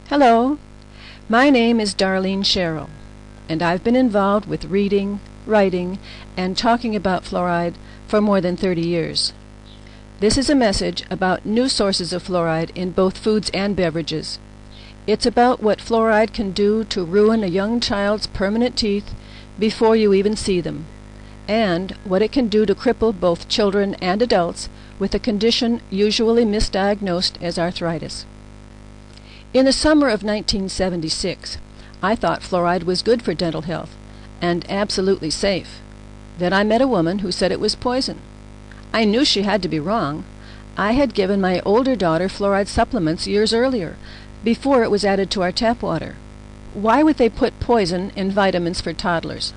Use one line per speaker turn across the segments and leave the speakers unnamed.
Hello, my name is Darlene Sherrill, and I've been involved with reading, writing, and talking about fluoride for more than 30 years. This is a message about new sources of fluoride in both foods and beverages. It's about what fluoride can do to ruin a young child's permanent teeth before you even see them, and what it can do to cripple both children and adults with a condition usually misdiagnosed as arthritis. In the summer of 1976, I thought fluoride was good for dental health and absolutely safe. Then I met a woman who said it was poison. I knew she had to be wrong. I had given my older daughter fluoride supplements years earlier, before it was added to our tap water. Why would they put poison in vitamins for toddlers?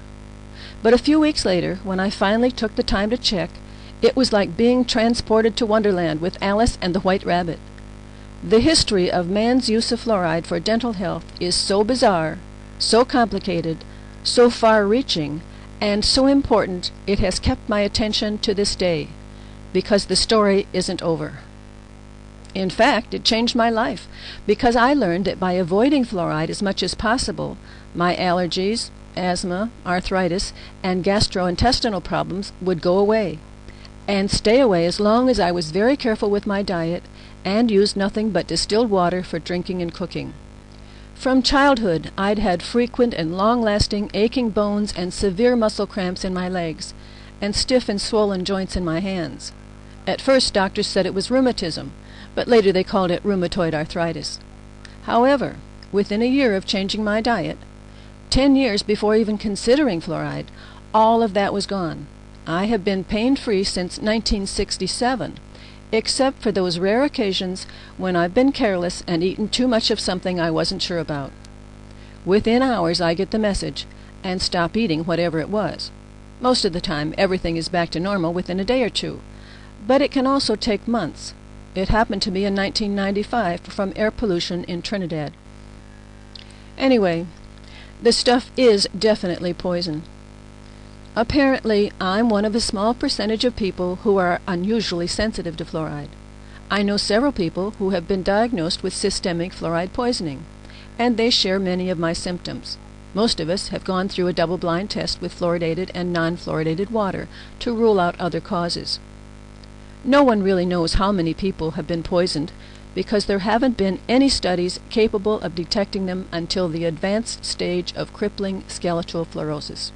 But a few weeks later, when I finally took the time to check, it was like being transported to Wonderland with Alice and the White Rabbit. The history of man's use of fluoride for dental health is so bizarre, so complicated, so far-reaching, and so important it has kept my attention to this day, because the story isn't over. In fact, it changed my life, because I learned that by avoiding fluoride as much as possible, my allergies, asthma, arthritis, and gastrointestinal problems would go away, and stay away as long as I was very careful with my diet and used nothing but distilled water for drinking and cooking. From childhood, I'd had frequent and long-lasting aching bones and severe muscle cramps in my legs, and stiff and swollen joints in my hands. At first, doctors said it was rheumatism, but later they called it rheumatoid arthritis. However, within a year of changing my diet, 10 years before even considering fluoride, all of that was gone. I have been pain-free since 1967, except for those rare occasions when I've been careless and eaten too much of something I wasn't sure about. Within hours I get the message and stop eating whatever it was. Most of the time everything is back to normal within a day or two, but it can also take months. It happened to me in 1995 from air pollution in Trinidad. Anyway, the stuff is definitely poison. Apparently, I'm one of a small percentage of people who are unusually sensitive to fluoride. I know several people who have been diagnosed with systemic fluoride poisoning, and they share many of my symptoms. Most of us have gone through a double-blind test with fluoridated and non-fluoridated water to rule out other causes. No one really knows how many people have been poisoned because there haven't been any studies capable of detecting them until the advanced stage of crippling skeletal fluorosis.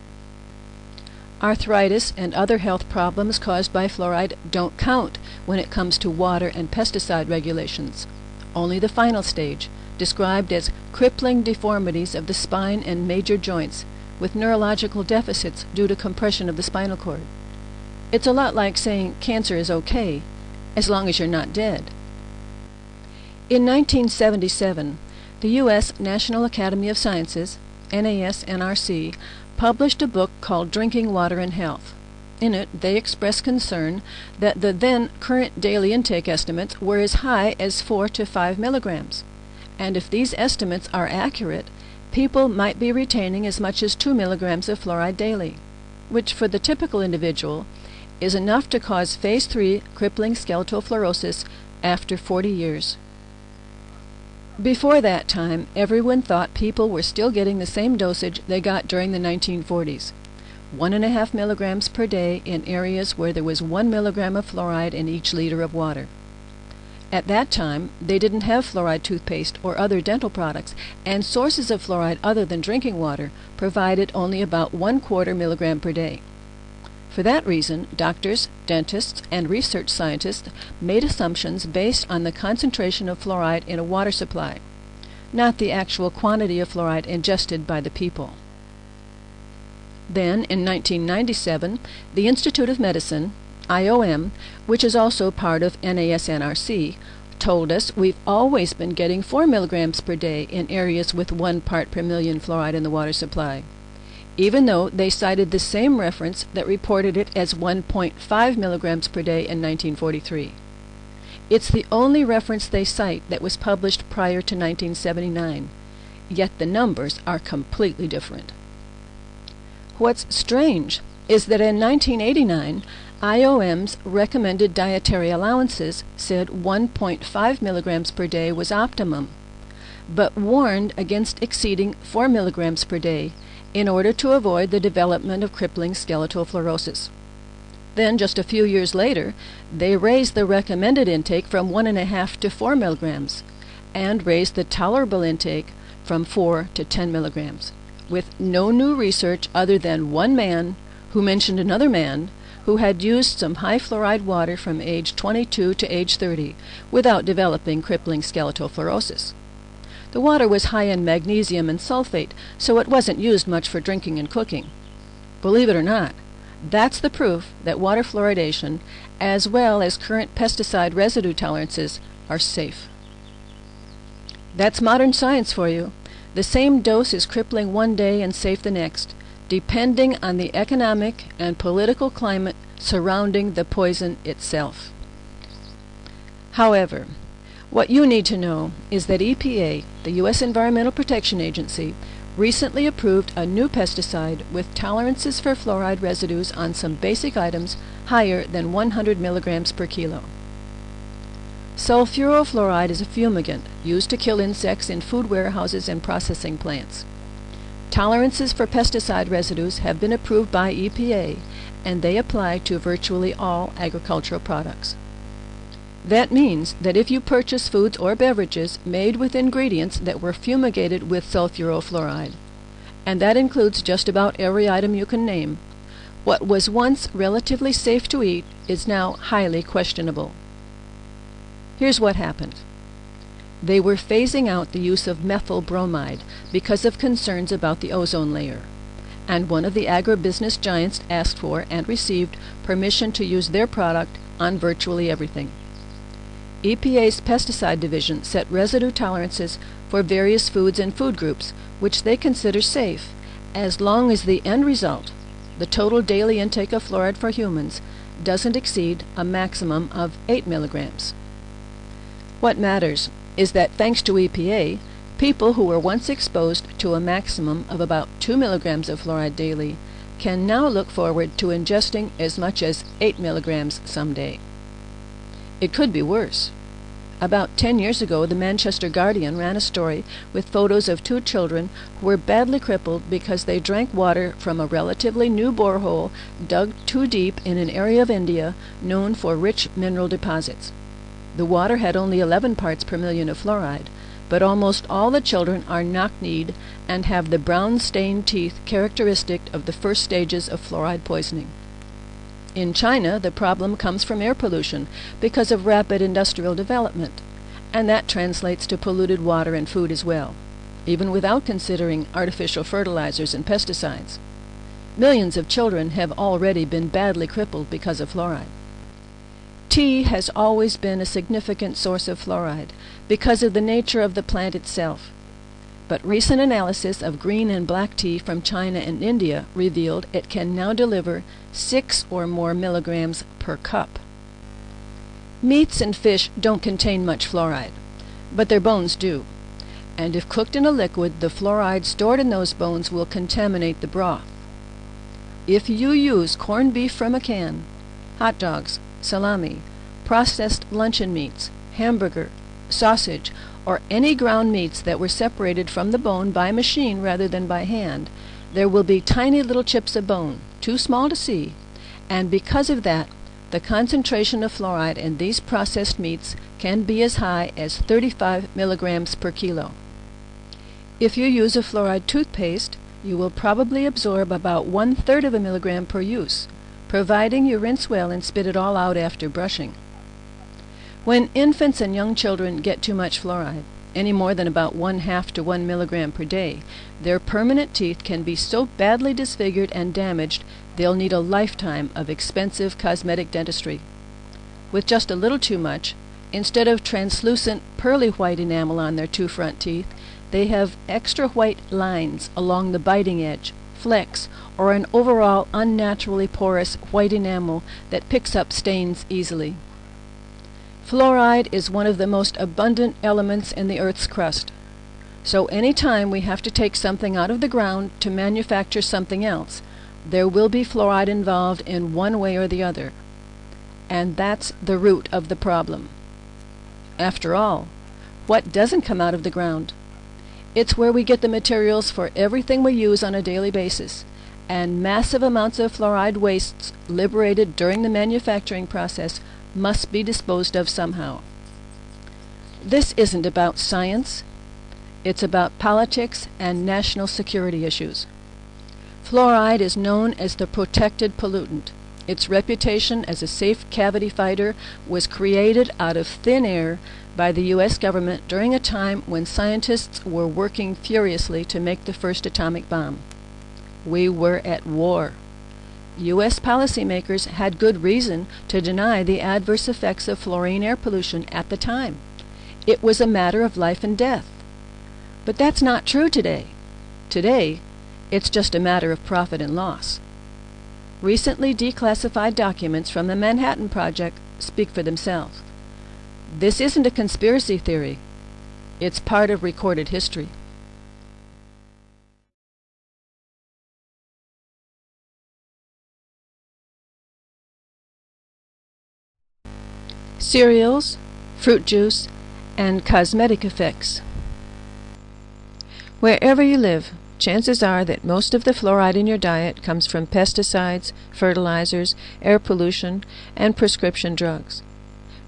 Arthritis and other health problems caused by fluoride don't count when it comes to water and pesticide regulations. Only the final stage, described as crippling deformities of the spine and major joints with neurological deficits due to compression of the spinal cord. It's a lot like saying cancer is okay, as long as you're not dead. In 1977, the U.S. National Academy of Sciences, NASNRC, published a book called Drinking Water and Health. In it, they expressed concern that the then current daily intake estimates were as high as 4 to 5 milligrams. And if these estimates are accurate, people might be retaining as much as 2 milligrams of fluoride daily, which for the typical individual is enough to cause phase 3 crippling skeletal fluorosis after 40 years. Before that time, everyone thought people were still getting the same dosage they got during the 1940s, 1.5 milligrams per day in areas where there was 1 milligram of fluoride in each liter of water. At that time, they didn't have fluoride toothpaste or other dental products, and sources of fluoride other than drinking water provided only about 1/4 milligram per day. For that reason, doctors, dentists, and research scientists made assumptions based on the concentration of fluoride in a water supply, not the actual quantity of fluoride ingested by the people. Then, in 1997, the Institute of Medicine, IOM, which is also part of NASNRC, told us we've always been getting 4 milligrams per day in areas with 1 part per million fluoride in the water supply, even though they cited the same reference that reported it as 1.5 milligrams per day in 1943. It's the only reference they cite that was published prior to 1979, yet the numbers are completely different. What's strange is that in 1989, IOM's recommended dietary allowances said 1.5 milligrams per day was optimum, but warned against exceeding 4 milligrams per day in order to avoid the development of crippling skeletal fluorosis. Then, just a few years later, they raised the recommended intake from 1.5 to 4 milligrams and raised the tolerable intake from 4 to 10 milligrams, with no new research other than one man who mentioned another man who had used some high fluoride water from age 22 to age 30 without developing crippling skeletal fluorosis. The water was high in magnesium and sulfate, so it wasn't used much for drinking and cooking. Believe it or not, that's the proof that water fluoridation, as well as current pesticide residue tolerances, are safe. That's modern science for you. The same dose is crippling one day and safe the next, depending on the economic and political climate surrounding the poison itself. However, what you need to know is that EPA, the U.S. Environmental Protection Agency, recently approved a new pesticide with tolerances for fluoride residues on some basic items higher than 100 milligrams per kilo. Sulfurofluoride is a fumigant used to kill insects in food warehouses and processing plants. Tolerances for pesticide residues have been approved by EPA, and they apply to virtually all agricultural products. That means that if you purchase foods or beverages made with ingredients that were fumigated with sulfurofluoride, and that includes just about every item you can name, what was once relatively safe to eat is now highly questionable. Here's what happened. They were phasing out the use of methyl bromide because of concerns about the ozone layer, and one of the agribusiness giants asked for and received permission to use their product on virtually everything. EPA's pesticide division set residue tolerances for various foods and food groups, which they consider safe, as long as the end result, the total daily intake of fluoride for humans, doesn't exceed a maximum of 8 milligrams. What matters is that thanks to EPA, people who were once exposed to a maximum of about 2 milligrams of fluoride daily can now look forward to ingesting as much as 8 milligrams someday. It could be worse. About 10 years ago, the Manchester Guardian ran a story with photos of 2 children who were badly crippled because they drank water from a relatively new borehole dug too deep in an area of India known for rich mineral deposits. The water had only 11 parts per million of fluoride, but almost all the children are knock-kneed and have the brown-stained teeth characteristic of the first stages of fluoride poisoning. In China, the problem comes from air pollution because of rapid industrial development, and that translates to polluted water and food as well, even without considering artificial fertilizers and pesticides. Millions of children have already been badly crippled because of fluoride. Tea has always been a significant source of fluoride because of the nature of the plant itself. But recent analysis of green and black tea from China and India revealed it can now deliver 6 or more milligrams per cup. Meats and fish don't contain much fluoride, but their bones do. And if cooked in a liquid, the fluoride stored in those bones will contaminate the broth. If you use corned beef from a can, hot dogs, salami, processed luncheon meats, hamburger, sausage, or any ground meats that were separated from the bone by machine rather than by hand, there will be tiny little chips of bone, too small to see, and because of that, the concentration of fluoride in these processed meats can be as high as 35 milligrams per kilo. If you use a fluoride toothpaste, you will probably absorb about 1/3 of a milligram per use, providing you rinse well and spit it all out after brushing. When infants and young children get too much fluoride, any more than about 1/2 to 1 milligram per day, their permanent teeth can be so badly disfigured and damaged they'll need a lifetime of expensive cosmetic dentistry. With just a little too much, instead of translucent pearly white enamel on their 2 front teeth, they have extra white lines along the biting edge, flecks, or an overall unnaturally porous white enamel that picks up stains easily. Fluoride is one of the most abundant elements in the Earth's crust. So any time we have to take something out of the ground to manufacture something else, there will be fluoride involved in one way or the other. And that's the root of the problem. After all, what doesn't come out of the ground? It's where we get the materials for everything we use on a daily basis, and massive amounts of fluoride wastes liberated during the manufacturing process must be disposed of somehow. This isn't about science. It's about politics and national security issues. Fluoride is known as the protected pollutant. Its reputation as a safe cavity fighter was created out of thin air by the U.S. government during a time when scientists were working furiously to make the first atomic bomb. We were at war. U.S. policymakers had good reason to deny the adverse effects of fluorine air pollution at the time. It was a matter of life and death. But that's not true today. Today, it's just a matter of profit and loss. Recently declassified documents from the Manhattan Project speak for themselves. This isn't a conspiracy theory. It's part of recorded history. Cereals, fruit juice, and cosmetic effects. Wherever you live, chances are that most of the fluoride in your diet comes from pesticides, fertilizers, air pollution, and prescription drugs.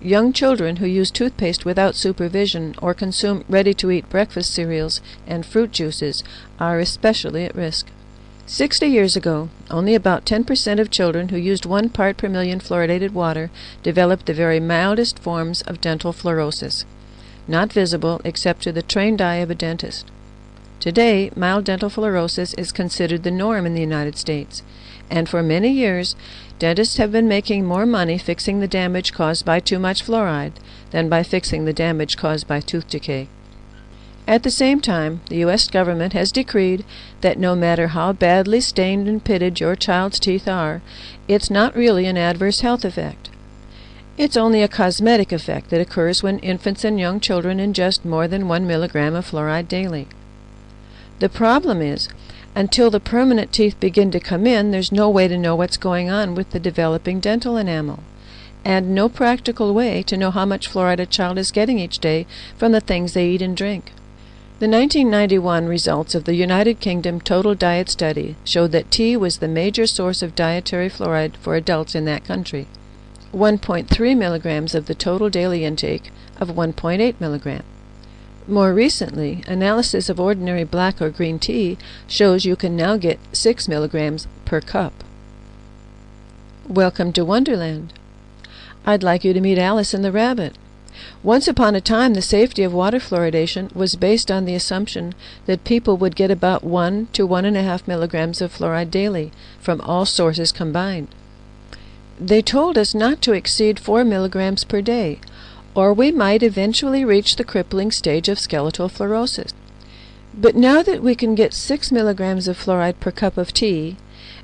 Young children who use toothpaste without supervision or consume ready-to-eat breakfast cereals and fruit juices are especially at risk. 60 years ago, only about 10% of children who used 1 part per million fluoridated water developed the very mildest forms of dental fluorosis, not visible except to the trained eye of a dentist. Today, mild dental fluorosis is considered the norm in the United States, and for many years, dentists have been making more money fixing the damage caused by too much fluoride than by fixing the damage caused by tooth decay. At the same time, the U.S. government has decreed that no matter how badly stained and pitted your child's teeth are, it's not really an adverse health effect. It's only a cosmetic effect that occurs when infants and young children ingest more than 1 milligram of fluoride daily. The problem is, until the permanent teeth begin to come in, there's no way to know what's going on with the developing dental enamel, and no practical way to know how much fluoride a child is getting each day from the things they eat and drink. The 1991 results of the United Kingdom Total Diet Study showed that tea was the major source of dietary fluoride for adults in that country, 1.3 milligrams of the total daily intake of 1.8 milligram. More recently, analysis of ordinary black or green tea shows you can now get 6 milligrams per cup. Welcome to Wonderland. I'd like you to meet Alice and the rabbit. Once upon a time, the safety of water fluoridation was based on the assumption that people would get about 1 to 1.5 milligrams of fluoride daily from all sources combined. They told us not to exceed 4 milligrams per day, or we might eventually reach the crippling stage of skeletal fluorosis. But now that we can get 6 milligrams of fluoride per cup of tea,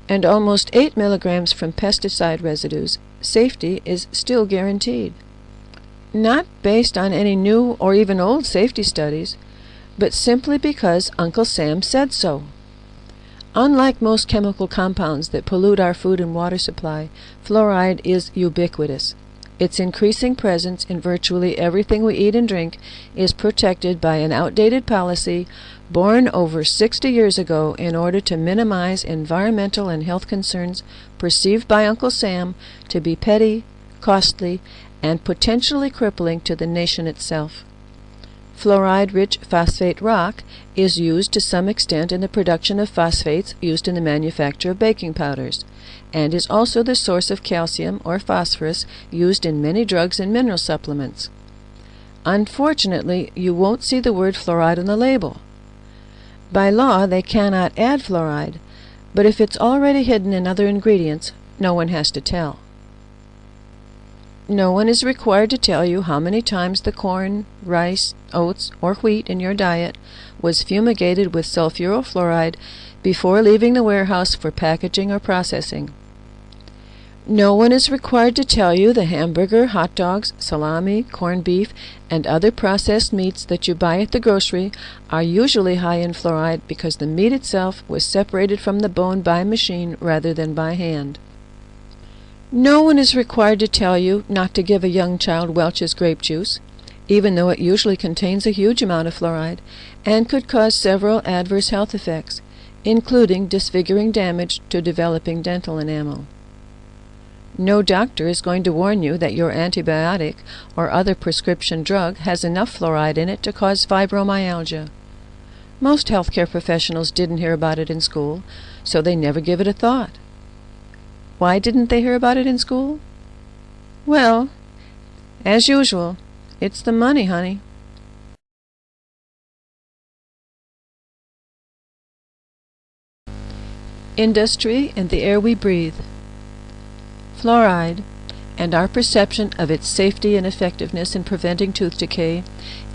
and almost 8 milligrams from pesticide residues, safety is still guaranteed. Not based on any new or even old safety studies, but simply because Uncle Sam said so. Unlike most chemical compounds that pollute our food and water supply, fluoride is ubiquitous. Its increasing presence in virtually everything we eat and drink is protected by an outdated policy born over 60 years ago in order to minimize environmental and health concerns perceived by Uncle Sam to be petty, costly, and potentially crippling to the nation itself. Fluoride-rich phosphate rock is used to some extent in the production of phosphates used in the manufacture of baking powders, and is also the source of calcium or phosphorus used in many drugs and mineral supplements. Unfortunately, you won't see the word fluoride on the label. By law, they cannot add fluoride, but if it's already hidden in other ingredients, no one has to tell. No one is required to tell you how many times the corn, rice, oats, or wheat in your diet was fumigated with sulfurofluoride before leaving the warehouse for packaging or processing. No one is required to tell you the hamburger, hot dogs, salami, corned beef, and other processed meats that you buy at the grocery are usually high in fluoride because the meat itself was separated from the bone by machine rather than by hand. No one is required to tell you not to give a young child Welch's grape juice. even though it usually contains a huge amount of fluoride and could cause several adverse health effects, including disfiguring damage to developing dental enamel. No doctor is going to warn you that your antibiotic or other prescription drug has enough fluoride in it to cause fibromyalgia. Most healthcare professionals didn't hear about it in school, so they never give it a thought. Why didn't they hear about it in school? Well, as usual, it's the money, honey. Industry and the air we breathe. Fluoride, and our perception of its safety and effectiveness in preventing tooth decay,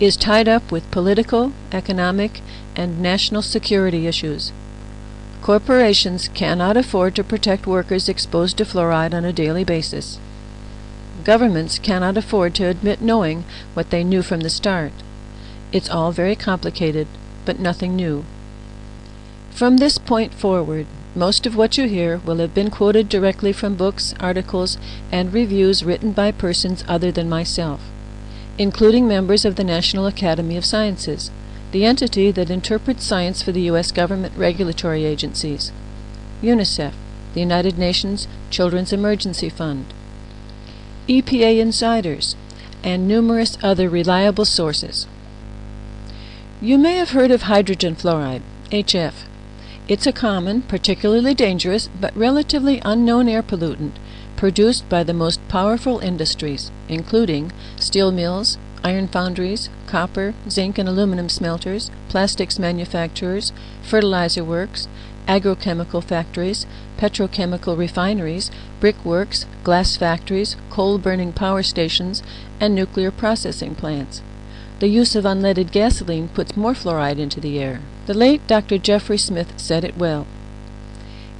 is tied up with political, economic, and national security issues. Corporations cannot afford to protect workers exposed to fluoride on a daily basis. Governments cannot afford to admit knowing what they knew from the start. It's all very complicated, but nothing new. From this point forward, most of what you hear will have been quoted directly from books, articles, and reviews written by persons other than myself, including members of the National Academy of Sciences, the entity that interprets science for the U.S. government regulatory agencies, UNICEF, the United Nations Children's Emergency Fund, EPA insiders, and numerous other reliable sources. You may have heard of hydrogen fluoride, HF. It's a common, particularly dangerous, but relatively unknown air pollutant produced by the most powerful industries, including steel mills, iron foundries, copper, zinc and aluminum smelters, plastics manufacturers, fertilizer works, agrochemical factories, petrochemical refineries, brickworks, glass factories, coal-burning power stations, and nuclear processing plants. The use of unleaded gasoline puts more fluoride into the air. The late Dr. Jeffrey Smith said it well.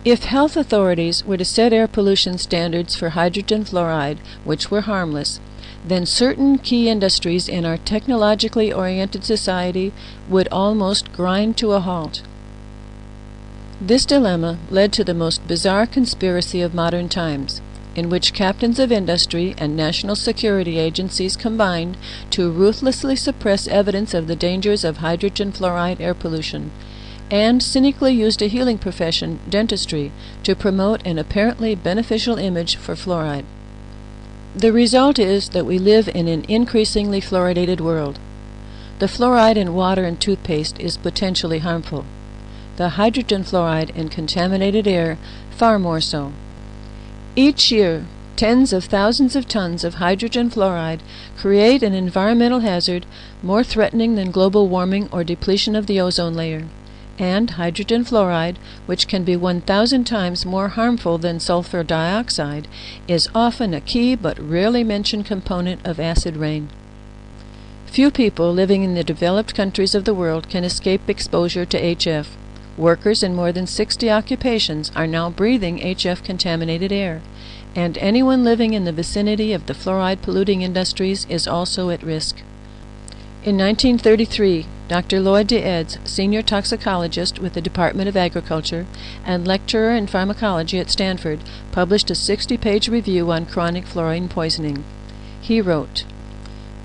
If health authorities were to set air pollution standards for hydrogen fluoride, which were harmless, then certain key industries in our technologically oriented society would almost grind to a halt. This dilemma led to the most bizarre conspiracy of modern times, in which captains of industry and national security agencies combined to ruthlessly suppress evidence of the dangers of hydrogen fluoride air pollution, and cynically used a healing profession, dentistry, to promote an apparently beneficial image for fluoride. The result is that we live in an increasingly fluoridated world. The fluoride in water and toothpaste is potentially harmful. The hydrogen fluoride in contaminated air far more so. Each year, tens of thousands of tons of hydrogen fluoride create an environmental hazard more threatening than global warming or depletion of the ozone layer. And hydrogen fluoride, which can be 1,000 times more harmful than sulfur dioxide, is often a key but rarely mentioned component of acid rain. Few people living in the developed countries of the world can escape exposure to HF. Workers in more than 60 occupations are now breathing HF-contaminated air, and anyone living in the vicinity of the fluoride-polluting industries is also at risk. In 1933, Dr. Lloyd de Eds, senior toxicologist with the Department of Agriculture and lecturer in pharmacology at Stanford, published a 60-page review on chronic fluorine poisoning. He wrote,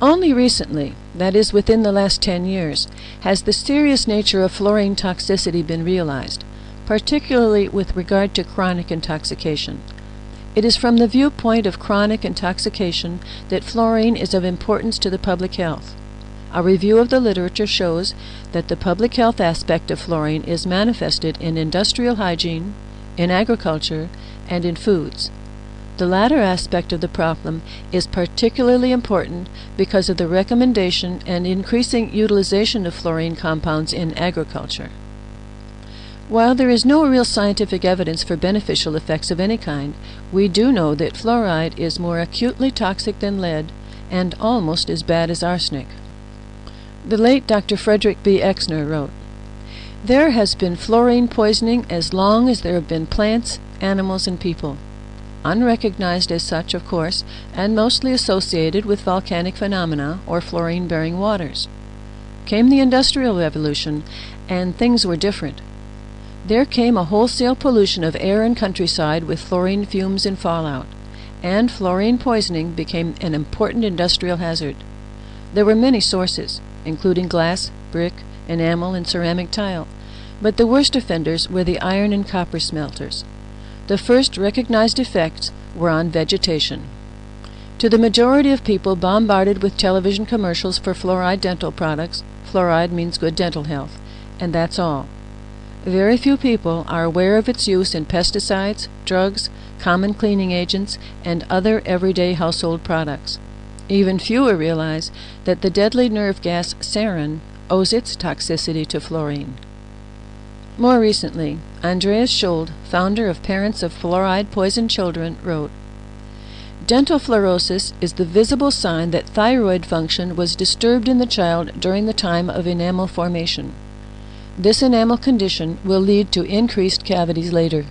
"Only recently, that is within the last 10 years, has the serious nature of fluorine toxicity been realized, particularly with regard to chronic intoxication. It is from the viewpoint of chronic intoxication that fluorine is of importance to the public health. A review of the literature shows that the public health aspect of fluorine is manifested in industrial hygiene, in agriculture, and in foods. The latter aspect of the problem is particularly important because of the recommendation and increasing utilization of fluorine compounds in agriculture. While there is no real scientific evidence for beneficial effects of any kind, we do know that fluoride is more acutely toxic than lead and almost as bad as arsenic." The late Dr. Frederick B. Exner wrote, "There has been fluorine poisoning as long as there have been plants, animals, and people. Unrecognized as such, of course, and mostly associated with volcanic phenomena or fluorine-bearing waters. Came the Industrial Revolution, and things were different. There came a wholesale pollution of air and countryside with fluorine fumes and fallout, and fluorine poisoning became an important industrial hazard. There were many sources, including glass, brick, enamel, and ceramic tile, but the worst offenders were the iron and copper smelters. The first recognized effects were on vegetation. To the majority of people bombarded with television commercials for fluoride dental products, fluoride means good dental health, and that's all. Very few people are aware of its use in pesticides, drugs, common cleaning agents, and other everyday household products. Even fewer realize that the deadly nerve gas sarin owes its toxicity to fluorine. More recently, Andreas Schold, founder of Parents of Fluoride-Poisoned Children, wrote, "Dental fluorosis is the visible sign that thyroid function was disturbed in the child during the time of enamel formation. This enamel condition will lead to increased cavities later."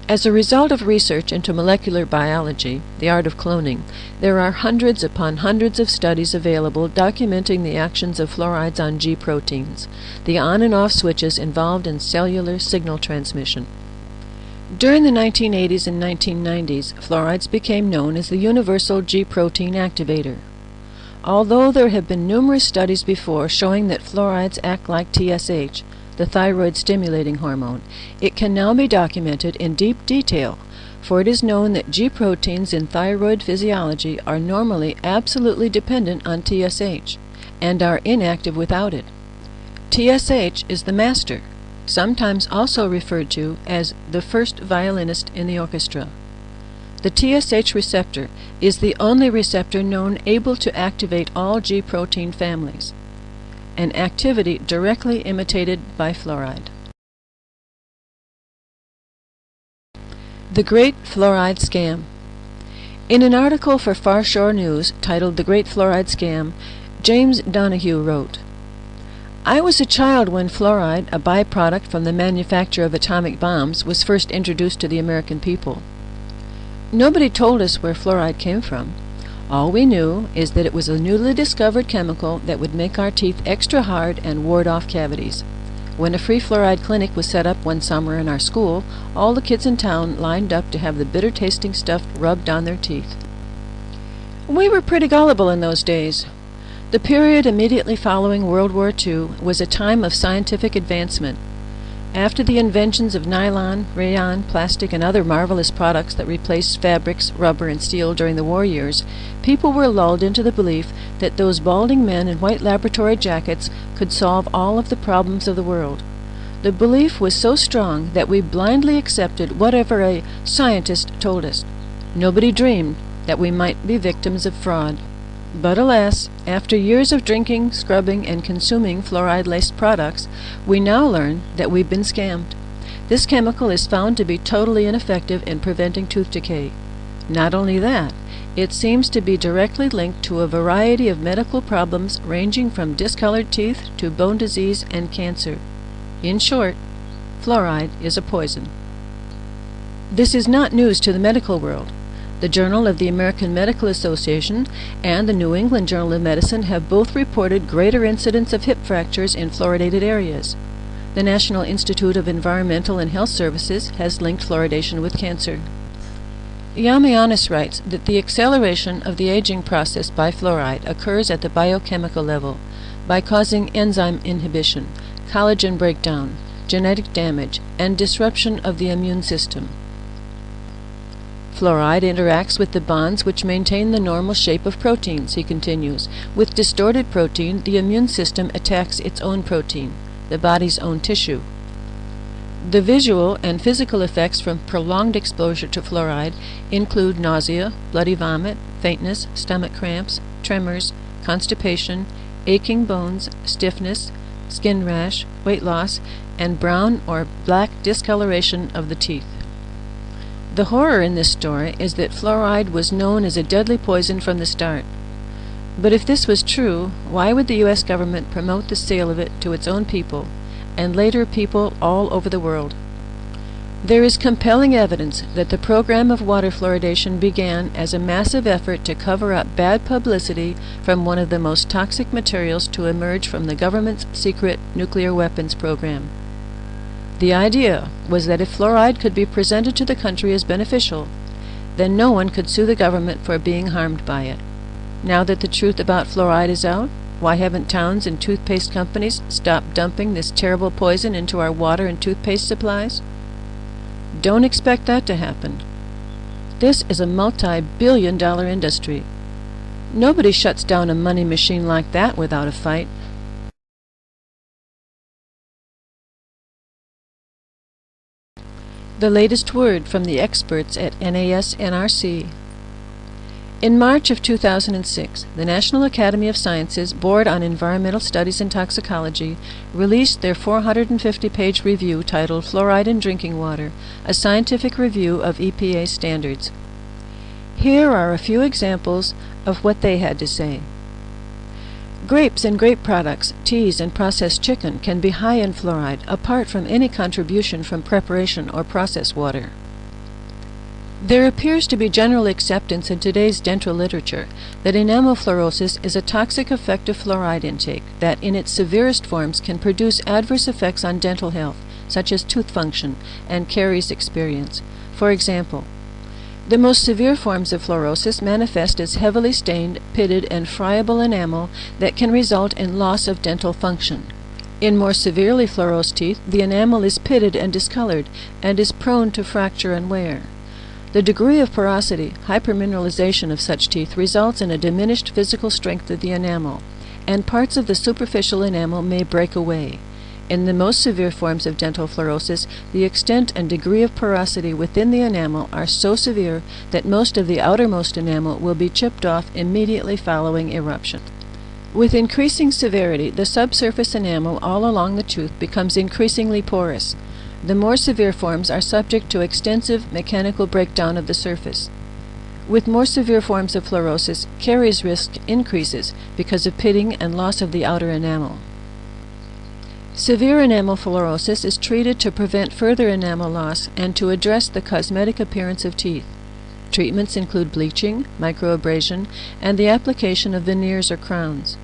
As a result of research into molecular biology, the art of cloning, there are hundreds upon hundreds of studies available documenting the actions of fluorides on G proteins, the on and off switches involved in cellular signal transmission. During the 1980s and 1990s, fluorides became known as the universal G protein activator. Although there have been numerous studies before showing that fluorides act like TSH, the thyroid-stimulating hormone, it can now be documented in deep detail, for it is known that G proteins in thyroid physiology are normally absolutely dependent on TSH, and are inactive without it. TSH is the master, sometimes also referred to as the first violinist in the orchestra. The TSH receptor is the only receptor known able to activate all G protein families, an activity directly imitated by fluoride. The Great Fluoride Scam. In an article for Far Shore News titled The Great Fluoride Scam, James Donahue wrote, "I was a child when fluoride, a byproduct from the manufacture of atomic bombs, was first introduced to the American people. Nobody told us where fluoride came from. All we knew is that it was a newly discovered chemical that would make our teeth extra hard and ward off cavities. When a free fluoride clinic was set up one summer in our school, all the kids in town lined up to have the bitter-tasting stuff rubbed on their teeth. We were pretty gullible in those days. The period immediately following World War II was a time of scientific advancement. After the inventions of nylon, rayon, plastic, and other marvelous products that replaced fabrics, rubber, and steel during the war years, people were lulled into the belief that those balding men in white laboratory jackets could solve all of the problems of the world. The belief was so strong that we blindly accepted whatever a scientist told us. Nobody dreamed that we might be victims of fraud. But alas, after years of drinking, scrubbing, and consuming fluoride-laced products, we now learn that we've been scammed. This chemical is found to be totally ineffective in preventing tooth decay. Not only that, it seems to be directly linked to a variety of medical problems ranging from discolored teeth to bone disease and cancer. In short, fluoride is a poison. This is not news to the medical world. The Journal of the American Medical Association and the New England Journal of Medicine have both reported greater incidence of hip fractures in fluoridated areas. The National Institute of Environmental and Health Services has linked fluoridation with cancer. Yamianis writes that the acceleration of the aging process by fluoride occurs at the biochemical level by causing enzyme inhibition, collagen breakdown, genetic damage, and disruption of the immune system. Fluoride interacts with the bonds which maintain the normal shape of proteins, he continues. With distorted protein, the immune system attacks its own protein, the body's own tissue. The visual and physical effects from prolonged exposure to fluoride include nausea, bloody vomit, faintness, stomach cramps, tremors, constipation, aching bones, stiffness, skin rash, weight loss, and brown or black discoloration of the teeth. The horror in this story is that fluoride was known as a deadly poison from the start. But if this was true, why would the U.S. government promote the sale of it to its own people, and later people all over the world? There is compelling evidence that the program of water fluoridation began as a massive effort to cover up bad publicity from one of the most toxic materials to emerge from the government's secret nuclear weapons program. The idea was that if fluoride could be presented to the country as beneficial, then no one could sue the government for being harmed by it. Now that the truth about fluoride is out, why haven't towns and toothpaste companies stopped dumping this terrible poison into our water and toothpaste supplies? Don't expect that to happen. This is a multi-billion-dollar industry. Nobody shuts down a money machine like that without a fight. The latest word from the experts at NAS-NRC. In March of 2006, the National Academy of Sciences Board on Environmental Studies and Toxicology released their 450-page review titled Fluoride in Drinking Water, a Scientific Review of EPA Standards. Here are a few examples of what they had to say. Grapes and grape products, teas, and processed chicken can be high in fluoride apart from any contribution from preparation or processed water. There appears to be general acceptance in today's dental literature that enamel fluorosis is a toxic effect of fluoride intake that, in its severest forms, can produce adverse effects on dental health, such as tooth function and caries experience. For example, the most severe forms of fluorosis manifest as heavily stained, pitted, and friable enamel that can result in loss of dental function. In more severely fluorosed teeth, the enamel is pitted and discolored and is prone to fracture and wear. The degree of porosity, hypermineralization of such teeth, results in a diminished physical strength of the enamel, and parts of the superficial enamel may break away. In the most severe forms of dental fluorosis, the extent and degree of porosity within the enamel are so severe that most of the outermost enamel will be chipped off immediately following eruption. With increasing severity, the subsurface enamel all along the tooth becomes increasingly porous. The more severe forms are subject to extensive mechanical breakdown of the surface. With more severe forms of fluorosis, caries risk increases because of pitting and loss of the outer enamel. Severe enamel fluorosis is treated to prevent further enamel loss and to address the cosmetic appearance of teeth. Treatments include bleaching, microabrasion, and the application of veneers or crowns.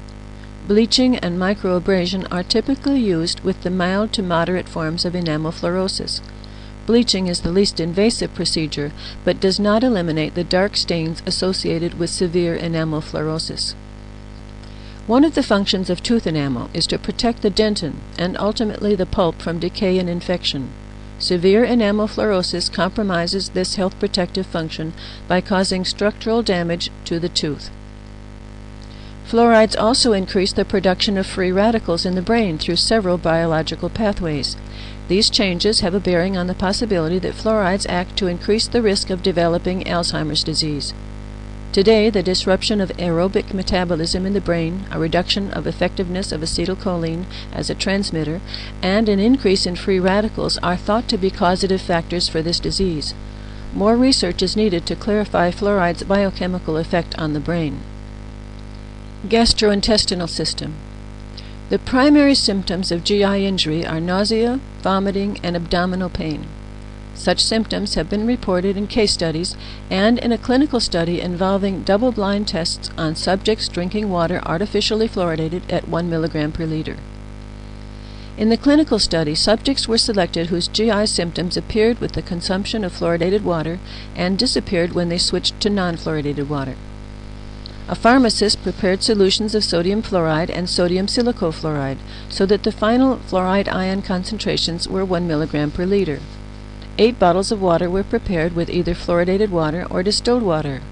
Bleaching and microabrasion are typically used with the mild to moderate forms of enamel fluorosis. Bleaching is the least invasive procedure, but does not eliminate the dark stains associated with severe enamel fluorosis. One of the functions of tooth enamel is to protect the dentin and ultimately the pulp from decay and infection. Severe enamel fluorosis compromises this health protective function by causing structural damage to the tooth. Fluorides also increase the production of free radicals in the brain through several biological pathways. These changes have a bearing on the possibility that fluorides act to increase the risk of developing Alzheimer's disease. Today, the disruption of aerobic metabolism in the brain, a reduction of effectiveness of acetylcholine as a transmitter, and an increase in free radicals are thought to be causative factors for this disease. More research is needed to clarify fluoride's biochemical effect on the brain. Gastrointestinal system. The primary symptoms of GI injury are nausea, vomiting, and abdominal pain. Such symptoms have been reported in case studies and in a clinical study involving double-blind tests on subjects drinking water artificially fluoridated at 1 mg per liter. In the clinical study, subjects were selected whose GI symptoms appeared with the consumption of fluoridated water and disappeared when they switched to non-fluoridated water. A pharmacist prepared solutions of sodium fluoride and sodium silicofluoride so that the final fluoride ion concentrations were 1 mg per liter. 8 bottles of water were prepared with either fluoridated water or distilled water.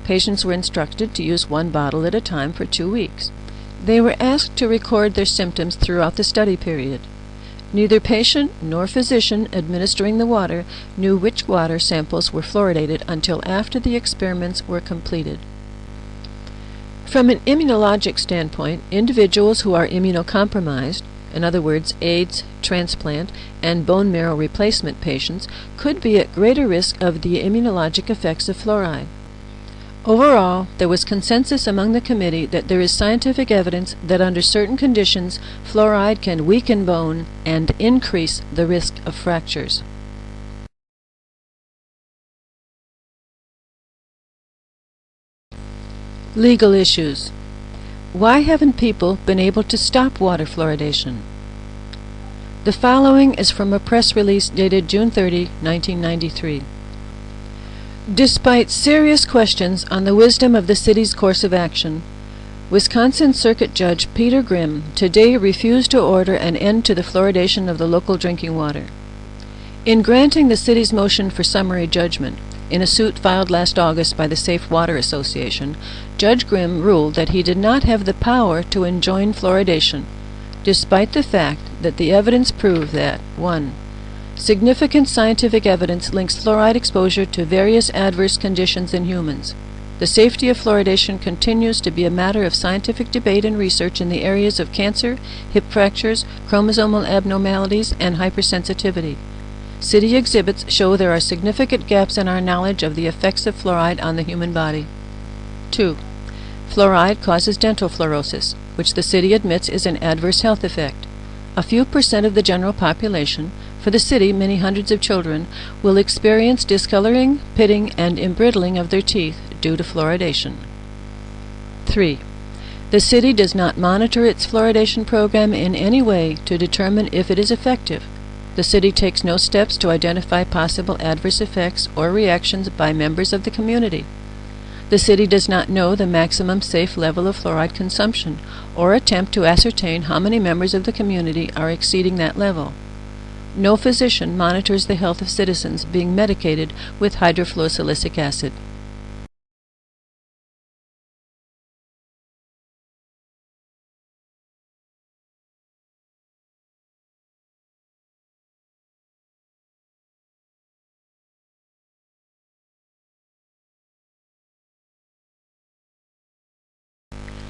Patients were instructed to use 1 bottle at a time for 2 weeks. They were asked to record their symptoms throughout the study period. Neither patient nor physician administering the water knew which water samples were fluoridated until after the experiments were completed. From an immunologic standpoint, individuals who are immunocompromised, in other words, AIDS, transplant, and bone marrow replacement patients, could be at greater risk of the immunologic effects of fluoride. Overall, there was consensus among the committee that there is scientific evidence that under certain conditions, fluoride can weaken bone and increase the risk of fractures. Legal issues. Why haven't people been able to stop water fluoridation? The following is from a press release dated June 30, 1993. Despite serious questions on the wisdom of the city's course of action, Wisconsin Circuit Judge Peter Grimm today refused to order an end to the fluoridation of the local drinking water. In granting the city's motion for summary judgment, in a suit filed last August by the Safe Water Association, Judge Grimm ruled that he did not have the power to enjoin fluoridation, despite the fact that the evidence proved that 1. Significant scientific evidence links fluoride exposure to various adverse conditions in humans. The safety of fluoridation continues to be a matter of scientific debate and research in the areas of cancer, hip fractures, chromosomal abnormalities, and hypersensitivity. City exhibits show there are significant gaps in our knowledge of the effects of fluoride on the human body. 2. Fluoride causes dental fluorosis, which the city admits is an adverse health effect. A few percent of the general population, for the city many hundreds of children, will experience discoloring, pitting, and embrittling of their teeth due to fluoridation. 3. The city does not monitor its fluoridation program in any way to determine if it is effective. The city takes no steps to identify possible adverse effects or reactions by members of the community. The city does not know the maximum safe level of fluoride consumption or attempt to ascertain how many members of the community are exceeding that level. No physician monitors the health of citizens being medicated with hydrofluorosilicic acid.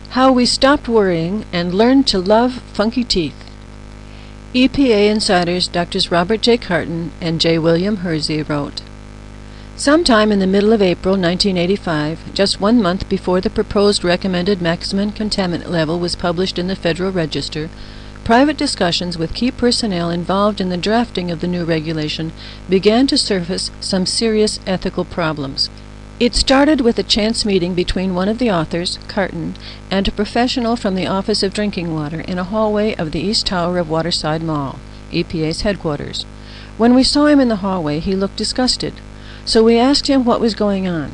How we stopped worrying and learned to love funky teeth. EPA insiders Drs. Robert J. Carton and J. William Hersey wrote, "Sometime in the middle of April 1985, just 1 month before the proposed recommended maximum contaminant level was published in the Federal Register, private discussions with key personnel involved in the drafting of the new regulation began to surface some serious ethical problems. It started with a chance meeting between one of the authors, Carton, and a professional from the Office of Drinking Water in a hallway of the East Tower of Waterside Mall, EPA's headquarters. When we saw him in the hallway, he looked disgusted, so we asked him what was going on.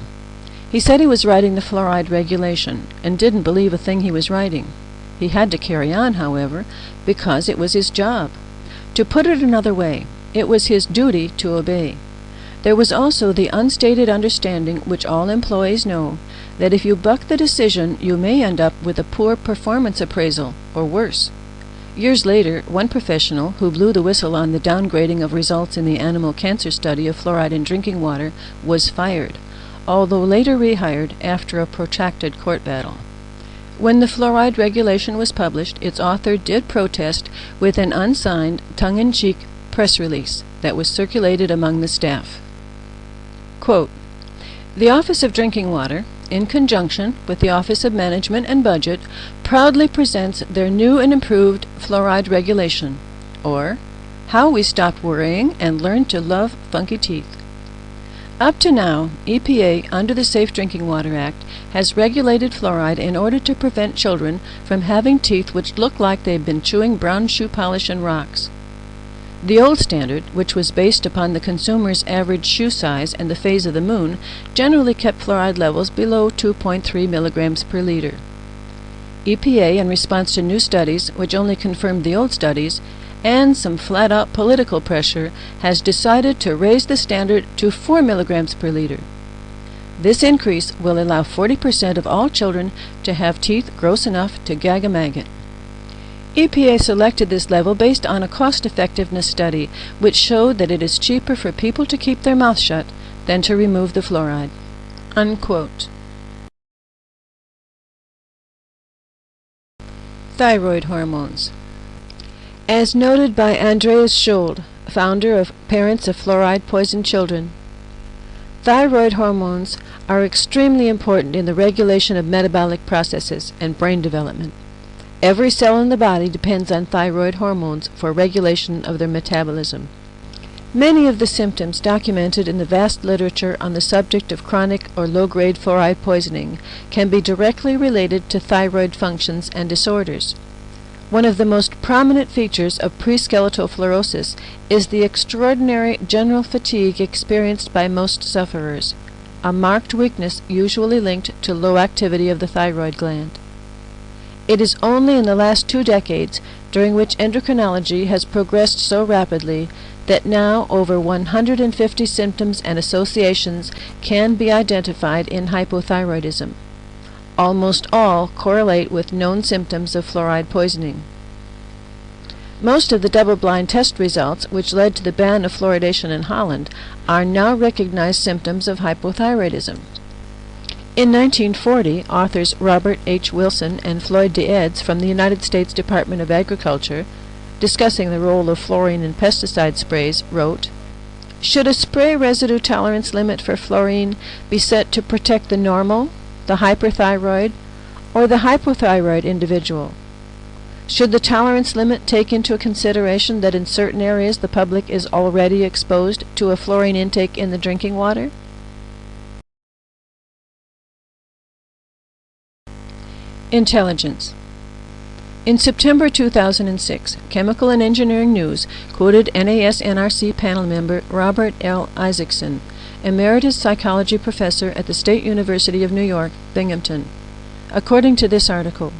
He said he was writing the fluoride regulation, and didn't believe a thing he was writing. He had to carry on, however, because it was his job. To put it another way, it was his duty to obey. There was also the unstated understanding, which all employees know, that if you buck the decision, you may end up with a poor performance appraisal, or worse. Years later, one professional, who blew the whistle on the downgrading of results in the animal cancer study of fluoride in drinking water, was fired, although later rehired after a protracted court battle. When the fluoride regulation was published, its author did protest with an unsigned, tongue-in-cheek press release that was circulated among the staff. Quote, "The Office of Drinking Water, in conjunction with the Office of Management and Budget, proudly presents their new and improved fluoride regulation, or How We Stopped Worrying and Learned to Love Funky Teeth. Up to now, EPA, under the Safe Drinking Water Act, has regulated fluoride in order to prevent children from having teeth which look like they've been chewing brown shoe polish and rocks. The old standard, which was based upon the consumer's average shoe size and the phase of the moon, generally kept fluoride levels below 2.3 milligrams per liter. EPA, in response to new studies, which only confirmed the old studies, and some flat-out political pressure, has decided to raise the standard to 4 milligrams per liter. This increase will allow 40% of all children to have teeth gross enough to gag a maggot. EPA selected this level based on a cost-effectiveness study which showed that it is cheaper for people to keep their mouth shut than to remove the fluoride." Unquote. Thyroid hormones. As noted by Andreas Scholl, founder of Parents of Fluoride-Poisoned Children, thyroid hormones are extremely important in the regulation of metabolic processes and brain development. Every cell in the body depends on thyroid hormones for regulation of their metabolism. Many of the symptoms documented in the vast literature on the subject of chronic or low-grade fluoride poisoning can be directly related to thyroid functions and disorders. One of the most prominent features of preskeletal fluorosis is the extraordinary general fatigue experienced by most sufferers. a marked weakness usually linked to low activity of the thyroid gland. It is only in the last 2 decades, during which endocrinology has progressed so rapidly, that now over 150 symptoms and associations can be identified in hypothyroidism. Almost all correlate with known symptoms of fluoride poisoning. Most of the double-blind test results, which led to the ban of fluoridation in Holland, are now recognized symptoms of hypothyroidism. In 1940, authors Robert H. Wilson and Floyd DeEds from the United States Department of Agriculture, discussing the role of fluorine in pesticide sprays, wrote, "Should a spray residue tolerance limit for fluorine be set to protect the normal, the hyperthyroid, or the hypothyroid individual? Should the tolerance limit take into consideration that in certain areas the public is already exposed to a fluorine intake in the drinking water?" Intelligence. In September 2006, Chemical and Engineering News quoted NASNRC panel member Robert L. Isaacson, Emeritus Psychology Professor at the State University of New York, Binghamton. According to this article,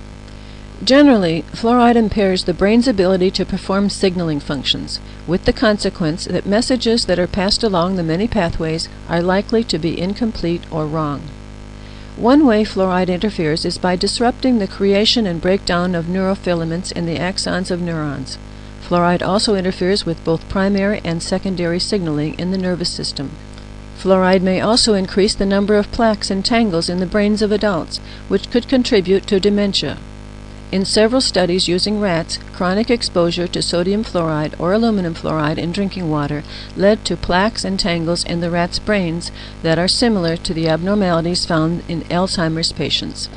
generally, fluoride impairs the brain's ability to perform signaling functions, with the consequence that messages that are passed along the many pathways are likely to be incomplete or wrong. One way fluoride interferes is by disrupting the creation and breakdown of neurofilaments in the axons of neurons. Fluoride also interferes with both primary and secondary signaling in the nervous system. Fluoride may also increase the number of plaques and tangles in the brains of adults, which could contribute to dementia. In several studies using rats, chronic exposure to sodium fluoride or aluminum fluoride in drinking water led to plaques and tangles in the rats' brains that are similar to the abnormalities found in Alzheimer's patients.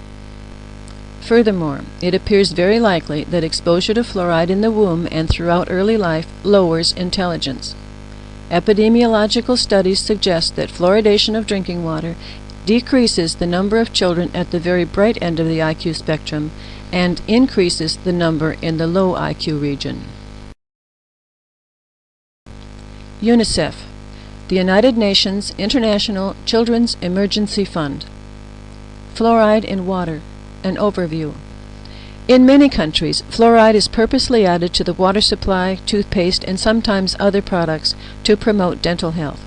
Furthermore, it appears very likely that exposure to fluoride in the womb and throughout early life lowers intelligence. Epidemiological studies suggest that fluoridation of drinking water decreases the number of children at the very bright end of the IQ spectrum and increases the number in the low IQ region. UNICEF, the United Nations International Children's Emergency Fund. Fluoride in water, an overview. In many countries, fluoride is purposely added to the water supply, toothpaste, and sometimes other products to promote dental health.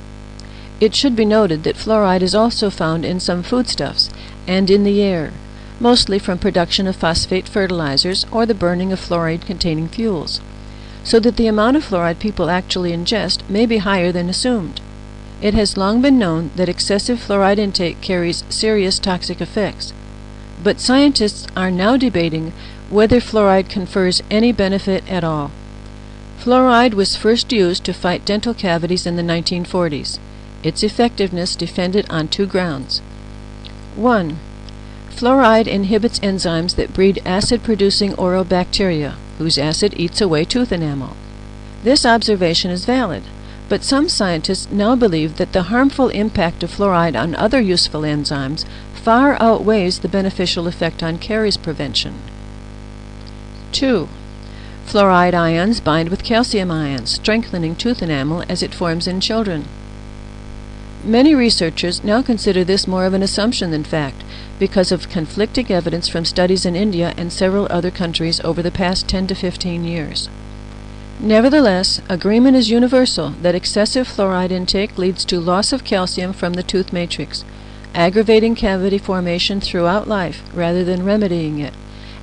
It should be noted that fluoride is also found in some foodstuffs and in the air, mostly from production of phosphate fertilizers or the burning of fluoride-containing fuels, so that the amount of fluoride people actually ingest may be higher than assumed. It has long been known that excessive fluoride intake carries serious toxic effects, but scientists are now debating whether fluoride confers any benefit at all. Fluoride was first used to fight dental cavities in the 1940s. Its effectiveness depended on 2 grounds. 1. Fluoride inhibits enzymes that breed acid-producing oral bacteria, whose acid eats away tooth enamel. This observation is valid, but some scientists now believe that the harmful impact of fluoride on other useful enzymes far outweighs the beneficial effect on caries prevention. 2. Fluoride ions bind with calcium ions, strengthening tooth enamel as it forms in children. Many researchers now consider this more of an assumption than fact, because of conflicting evidence from studies in India and several other countries over the past 10 to 15 years. Nevertheless, agreement is universal that excessive fluoride intake leads to loss of calcium from the tooth matrix, aggravating cavity formation throughout life rather than remedying it,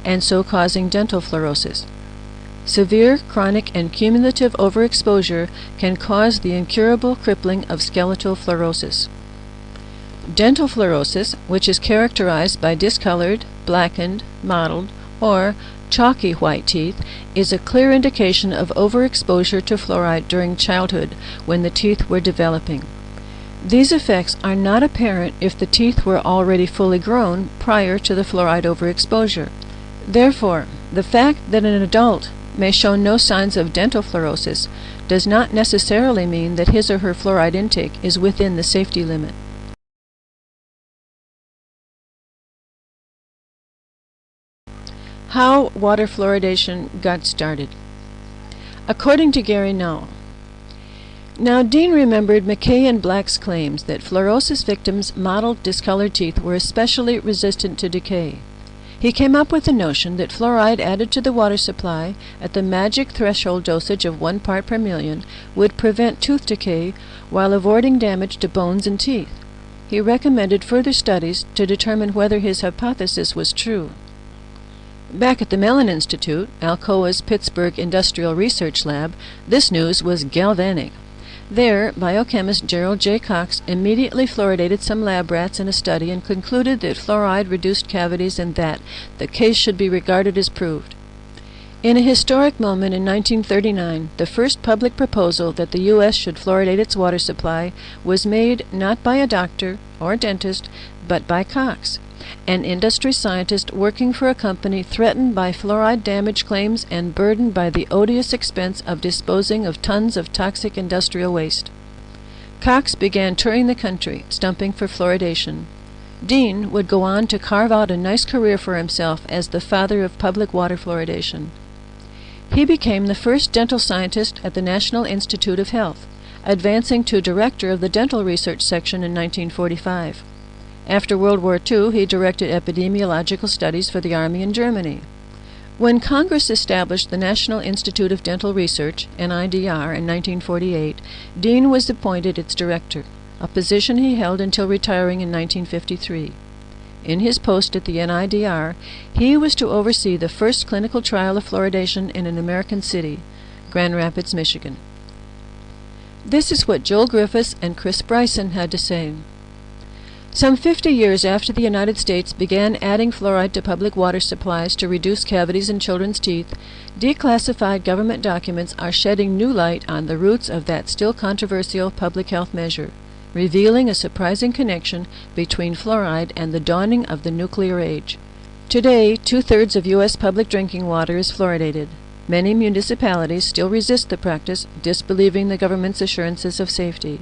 and so causing dental fluorosis. Severe, chronic, and cumulative overexposure can cause the incurable crippling of skeletal fluorosis. Dental fluorosis, which is characterized by discolored, blackened, mottled, or chalky white teeth, is a clear indication of overexposure to fluoride during childhood when the teeth were developing. These effects are not apparent if the teeth were already fully grown prior to the fluoride overexposure. Therefore, the fact that an adult may show no signs of dental fluorosis does not necessarily mean that his or her fluoride intake is within the safety limit. How water fluoridation got started. According to Gary Null, Now, Dean remembered McKay and Black's claims that fluorosis victims' mottled, discolored teeth were especially resistant to decay. He came up with the notion that fluoride added to the water supply at the magic threshold dosage of 1 part per million would prevent tooth decay while avoiding damage to bones and teeth. He recommended further studies to determine whether his hypothesis was true. Back at the Mellon Institute, Alcoa's Pittsburgh Industrial Research Lab, this news was galvanic. There, biochemist Gerald J. Cox immediately fluoridated some lab rats in a study and concluded that fluoride reduced cavities and that the case should be regarded as proved. In a historic moment in 1939, the first public proposal that the U.S. should fluoridate its water supply was made not by a doctor or dentist, but by Cox, an industry scientist working for a company threatened by fluoride damage claims and burdened by the odious expense of disposing of tons of toxic industrial waste. Cox began touring the country, stumping for fluoridation. Dean would go on to carve out a nice career for himself as the father of public water fluoridation. He became the first dental scientist at the National Institute of Health, advancing to director of the dental research section in 1945. After World War II, he directed epidemiological studies for the Army in Germany. When Congress established the National Institute of Dental Research, NIDR, in 1948, Dean was appointed its director, a position he held until retiring in 1953. In his post at the NIDR, he was to oversee the first clinical trial of fluoridation in an American city, Grand Rapids, Michigan. This is what Joel Griffiths and Chris Bryson had to say. Some 50 years after the United States began adding fluoride to public water supplies to reduce cavities in children's teeth, declassified government documents are shedding new light on the roots of that still controversial public health measure, revealing a surprising connection between fluoride and the dawning of the nuclear age. Today, 2/3 of U.S. public drinking water is fluoridated. Many municipalities still resist the practice, disbelieving the government's assurances of safety.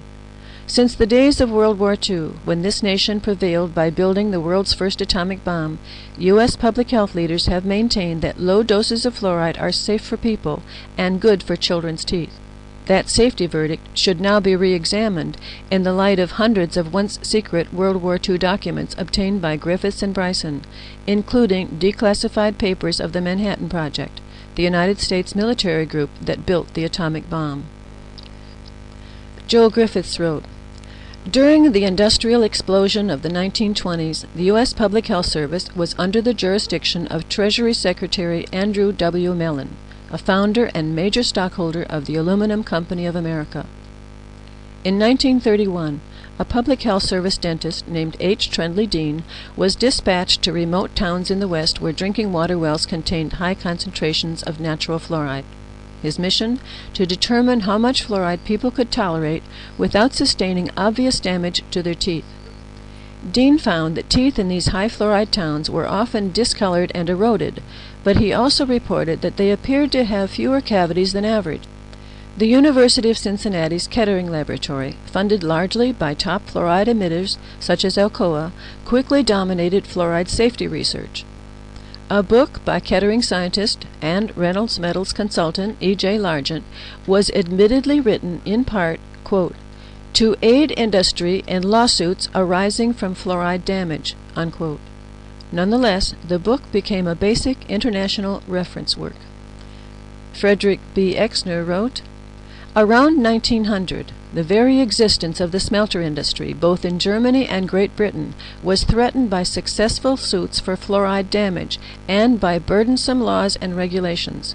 Since the days of World War II, when this nation prevailed by building the world's first atomic bomb, U.S. public health leaders have maintained that low doses of fluoride are safe for people and good for children's teeth. That safety verdict should now be re-examined in the light of hundreds of once-secret World War II documents obtained by Griffiths and Bryson, including declassified papers of the Manhattan Project, the United States military group that built the atomic bomb. Joel Griffiths wrote, "During the industrial explosion of the 1920s, the U.S. Public Health Service was under the jurisdiction of Treasury Secretary Andrew W. Mellon, a founder and major stockholder of the Aluminum Company of America. In 1931, a public health service dentist named H. Trendley Dean was dispatched to remote towns in the West where drinking water wells contained high concentrations of natural fluoride. His mission? To determine how much fluoride people could tolerate without sustaining obvious damage to their teeth. Dean found that teeth in these high fluoride towns were often discolored and eroded, but he also reported that they appeared to have fewer cavities than average. The University of Cincinnati's Kettering Laboratory, funded largely by top fluoride emitters such as Alcoa, quickly dominated fluoride safety research. A book by Kettering scientist and Reynolds Metals consultant E.J. Largent was admittedly written in part, quote, to aid industry in lawsuits arising from fluoride damage, unquote. Nonetheless, the book became a basic international reference work. Frederick B. Exner wrote, "Around 1900, the very existence of the smelter industry, both in Germany and Great Britain, was threatened by successful suits for fluoride damage and by burdensome laws and regulations.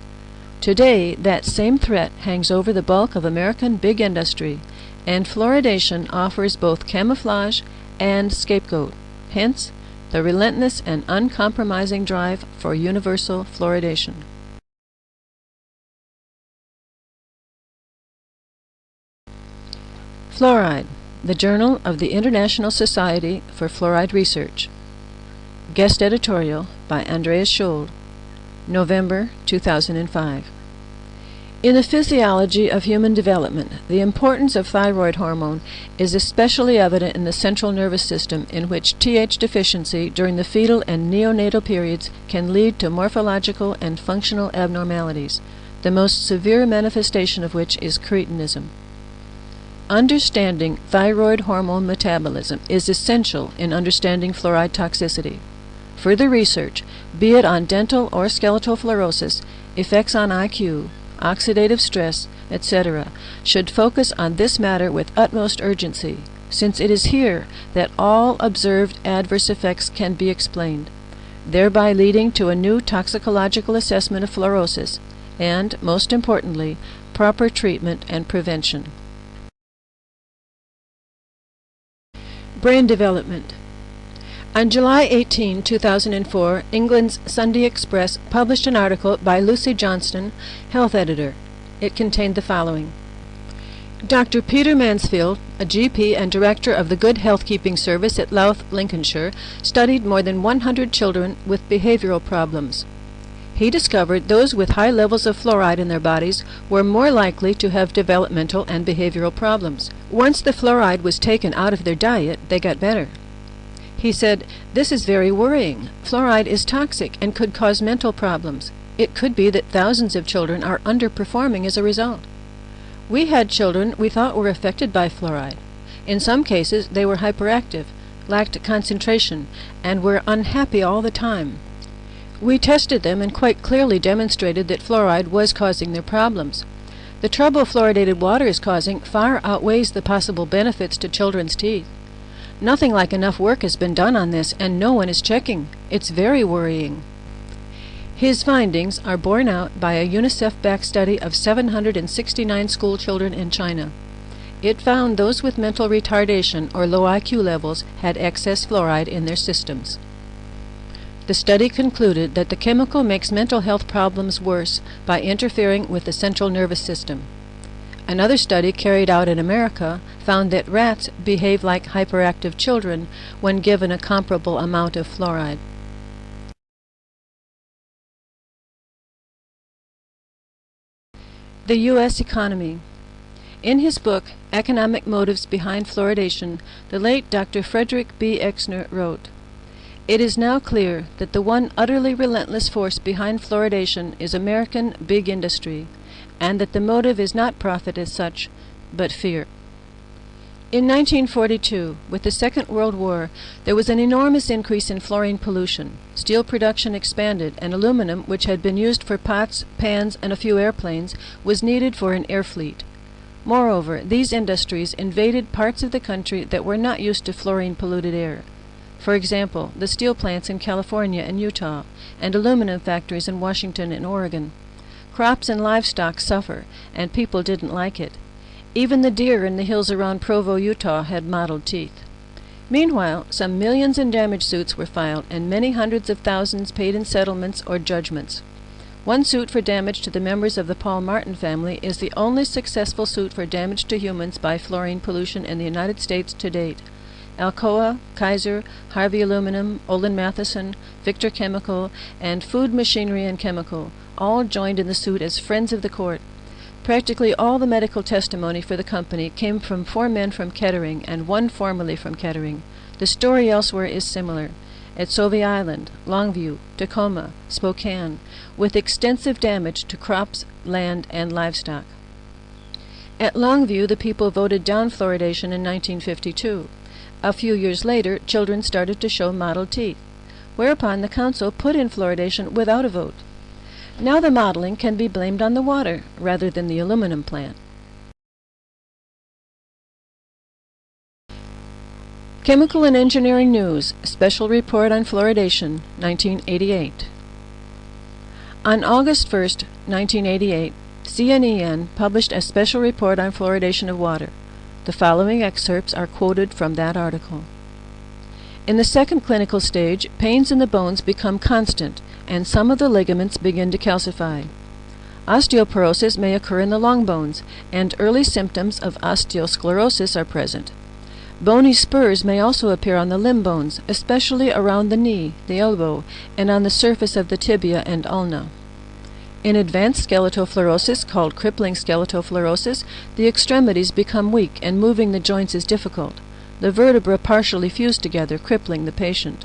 Today, that same threat hangs over the bulk of American big industry, and fluoridation offers both camouflage and scapegoat, hence the relentless and uncompromising drive for universal fluoridation." Fluoride, the Journal of the International Society for Fluoride Research. Guest editorial by Andreas Scholl, November 2005. In the physiology of human development, the importance of thyroid hormone is especially evident in the central nervous system, in which TH deficiency during the fetal and neonatal periods can lead to morphological and functional abnormalities, the most severe manifestation of which is cretinism. Understanding thyroid hormone metabolism is essential in understanding fluoride toxicity. Further research, be it on dental or skeletal fluorosis, effects on IQ, oxidative stress, etc., should focus on this matter with utmost urgency, since it is here that all observed adverse effects can be explained, thereby leading to a new toxicological assessment of fluorosis and, most importantly, proper treatment and prevention. Brain development. On July 18, 2004, England's Sunday Express published an article by Lucy Johnston, health editor. It contained the following. Dr. Peter Mansfield, a GP and director of the Good Healthkeeping Service at Louth, Lincolnshire, studied more than 100 children with behavioral problems. He discovered those with high levels of fluoride in their bodies were more likely to have developmental and behavioral problems. Once the fluoride was taken out of their diet, they got better. He said, "This is very worrying. Fluoride is toxic and could cause mental problems. It could be that thousands of children are underperforming as a result. We had children we thought were affected by fluoride. In some cases, they were hyperactive, lacked concentration, and were unhappy all the time. We tested them and quite clearly demonstrated that fluoride was causing their problems. The trouble fluoridated water is causing far outweighs the possible benefits to children's teeth. Nothing like enough work has been done on this, and no one is checking. It's very worrying." His findings are borne out by a UNICEF-backed study of 769 school children in China. It found those with mental retardation or low IQ levels had excess fluoride in their systems. The study concluded that the chemical makes mental health problems worse by interfering with the central nervous system. Another study carried out in America found that rats behave like hyperactive children when given a comparable amount of fluoride. The U.S. economy. In his book, Economic Motives Behind Fluoridation, the late Dr. Frederick B. Exner wrote, "It is now clear that the one utterly relentless force behind fluoridation is American big industry, and that the motive is not profit as such, but fear." In 1942, with the Second World War, there was an enormous increase in fluorine pollution. Steel production expanded, and aluminum, which had been used for pots, pans, and a few airplanes, was needed for an air fleet. Moreover, these industries invaded parts of the country that were not used to fluorine-polluted air. For example, the steel plants in California and Utah, and aluminum factories in Washington and Oregon. Crops and livestock suffer, and people didn't like it. Even the deer in the hills around Provo, Utah, had mottled teeth. Meanwhile, some millions in damage suits were filed, and many hundreds of thousands paid in settlements or judgments. One suit for damage to the members of the Paul Martin family is the only successful suit for damage to humans by fluorine pollution in the United States to date. Alcoa, Kaiser, Harvey Aluminum, Olin Matheson, Victor Chemical, and Food Machinery and Chemical all joined in the suit as friends of the court. Practically all the medical testimony for the company came from 4 men from Kettering and 1 formerly from Kettering. The story elsewhere is similar. At Sauvie Island, Longview, Tacoma, Spokane, with extensive damage to crops, land, and livestock. At Longview, the people voted down fluoridation in 1952. A few years later, children started to show mottled teeth, whereupon the council put in fluoridation without a vote. Now the mottling can be blamed on the water rather than the aluminum plant. Chemical and Engineering News, Special Report on Fluoridation, 1988. On August 1, 1988, CNN published a special report on fluoridation of water. The following excerpts are quoted from that article. In the second clinical stage, pains in the bones become constant, and some of the ligaments begin to calcify. Osteoporosis may occur in the long bones, and early symptoms of osteosclerosis are present. Bony spurs may also appear on the limb bones, especially around the knee, the elbow, and on the surface of the tibia and ulna. In advanced skeletal fluorosis, called crippling skeletal fluorosis, the extremities become weak and moving the joints is difficult. The vertebrae partially fuse together, crippling the patient.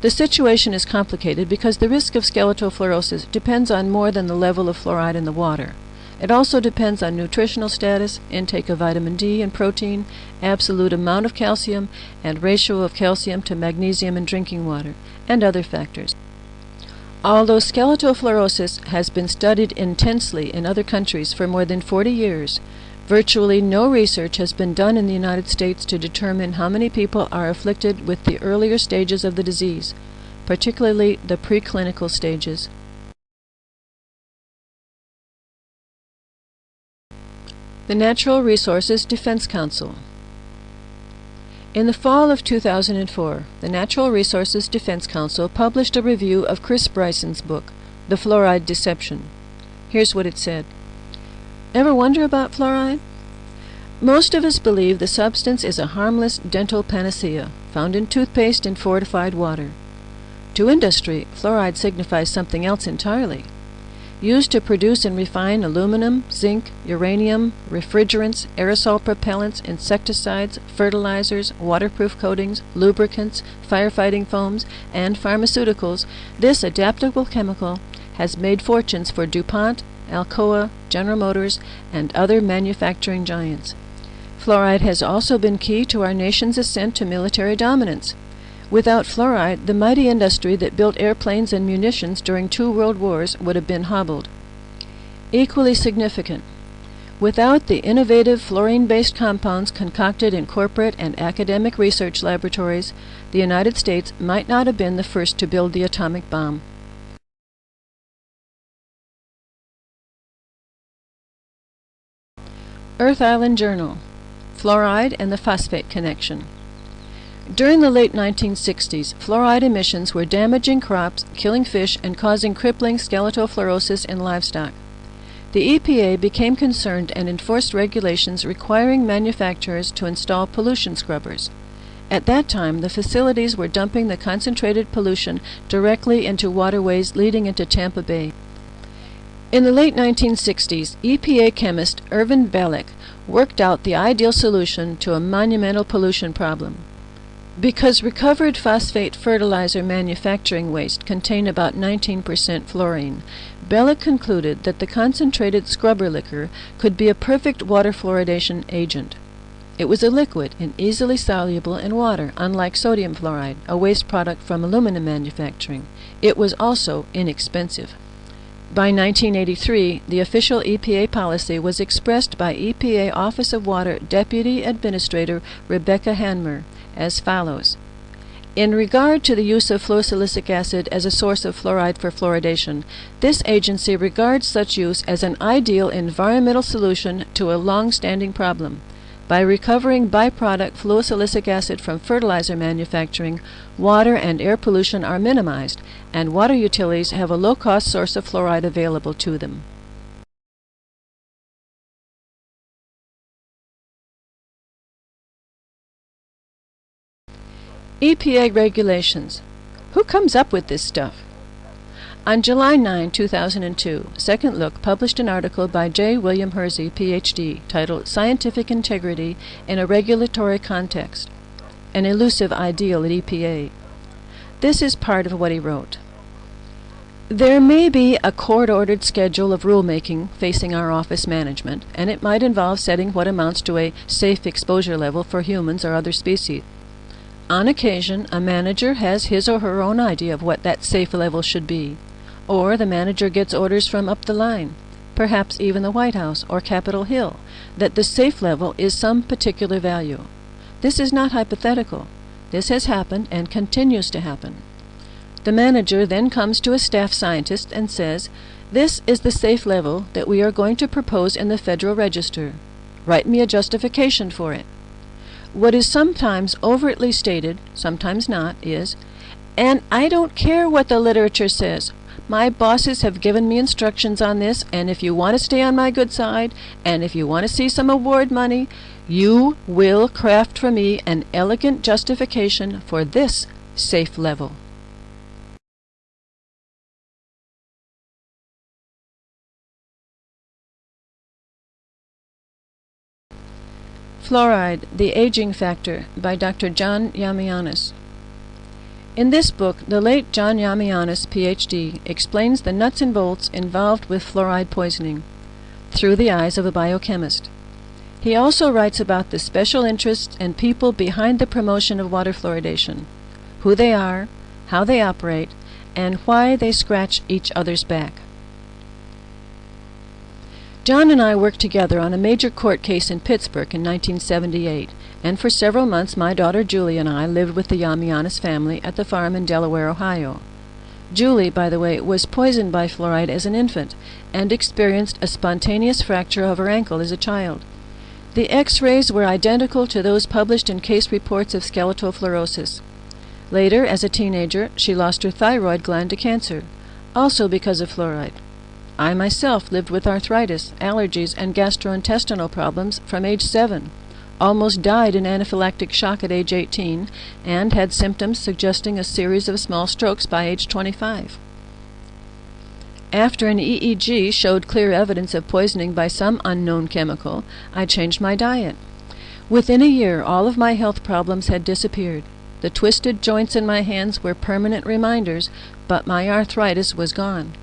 The situation is complicated because the risk of skeletal fluorosis depends on more than the level of fluoride in the water. It also depends on nutritional status, intake of vitamin D and protein, absolute amount of calcium, and ratio of calcium to magnesium in drinking water, and other factors. Although skeletal fluorosis has been studied intensely in other countries for more than 40 years, virtually no research has been done in the United States to determine how many people are afflicted with the earlier stages of the disease, particularly the preclinical stages. The Natural Resources Defense Council. In the fall of 2004, the Natural Resources Defense Council published a review of Chris Bryson's book, The Fluoride Deception. Here's what it said. Ever wonder about fluoride? Most of us believe the substance is a harmless dental panacea, found in toothpaste and fortified water. To industry, fluoride signifies something else entirely. Used to produce and refine aluminum, zinc, uranium, refrigerants, aerosol propellants, insecticides, fertilizers, waterproof coatings, lubricants, firefighting foams, and pharmaceuticals, this adaptable chemical has made fortunes for DuPont, Alcoa, General Motors, and other manufacturing giants. Fluoride has also been key to our nation's ascent to military dominance. Without fluoride, the mighty industry that built airplanes and munitions during 2 world wars would have been hobbled. Equally significant, without the innovative fluorine-based compounds concocted in corporate and academic research laboratories, the United States might not have been the first to build the atomic bomb. Earth Island Journal, Fluoride and the Phosphate Connection. During the late 1960s, fluoride emissions were damaging crops, killing fish, and causing crippling skeletal fluorosis in livestock. The EPA became concerned and enforced regulations requiring manufacturers to install pollution scrubbers. At that time, the facilities were dumping the concentrated pollution directly into waterways leading into Tampa Bay. In the late 1960s, EPA chemist Irvin Bellick worked out the ideal solution to a monumental pollution problem. Because recovered phosphate fertilizer manufacturing waste contained about 19% fluorine, Bellick concluded that the concentrated scrubber liquor could be a perfect water fluoridation agent. It was a liquid and easily soluble in water, unlike sodium fluoride, a waste product from aluminum manufacturing. It was also inexpensive. By 1983, the official EPA policy was expressed by EPA Office of Water Deputy Administrator Rebecca Hanmer as follows. In regard to the use of fluosilicic acid as a source of fluoride for fluoridation, this agency regards such use as an ideal environmental solution to a long-standing problem. By recovering byproduct fluosilicic acid from fertilizer manufacturing, water and air pollution are minimized, and water utilities have a low-cost source of fluoride available to them. EPA regulations. Who comes up with this stuff? On July 9, 2002, Second Look published an article by J. William Hersey, Ph.D., titled Scientific Integrity in a Regulatory Context, an Elusive Ideal at EPA. This is part of what he wrote. There may be a court-ordered schedule of rulemaking facing our office management, and it might involve setting what amounts to a safe exposure level for humans or other species. On occasion, a manager has his or her own idea of what that safe level should be, or the manager gets orders from up the line, perhaps even the White House or Capitol Hill, that the safe level is some particular value. This is not hypothetical. This has happened and continues to happen. The manager then comes to a staff scientist and says, "This is the safe level that we are going to propose in the Federal Register. Write me a justification for it." What is sometimes overtly stated, sometimes not, is, "And I don't care what the literature says. My bosses have given me instructions on this, and if you want to stay on my good side, and if you want to see some award money, you will craft for me an elegant justification for this safe level." Fluoride, the Aging Factor, by Dr. John Yamianis. In this book, the late John Yamianis, Ph.D., explains the nuts and bolts involved with fluoride poisoning. through the eyes of a biochemist. He also writes about the special interests and people behind the promotion of water fluoridation, who they are, how they operate, and why they scratch each other's back. John and I worked together on a major court case in Pittsburgh in 1978, and for several months my daughter Julie and I lived with the Yamianis family at the farm in Delaware, Ohio. Julie, by the way, was poisoned by fluoride as an infant and experienced a spontaneous fracture of her ankle as a child. The X-rays were identical to those published in case reports of skeletal fluorosis. Later, as a teenager, she lost her thyroid gland to cancer, also because of fluoride. I myself lived with arthritis, allergies, and gastrointestinal problems from age 7, almost died in anaphylactic shock at age 18, and had symptoms suggesting a series of small strokes by age 25. After an EEG showed clear evidence of poisoning by some unknown chemical, I changed my diet. Within a year, all of my health problems had disappeared. The twisted joints in my hands were permanent reminders, but my arthritis was gone.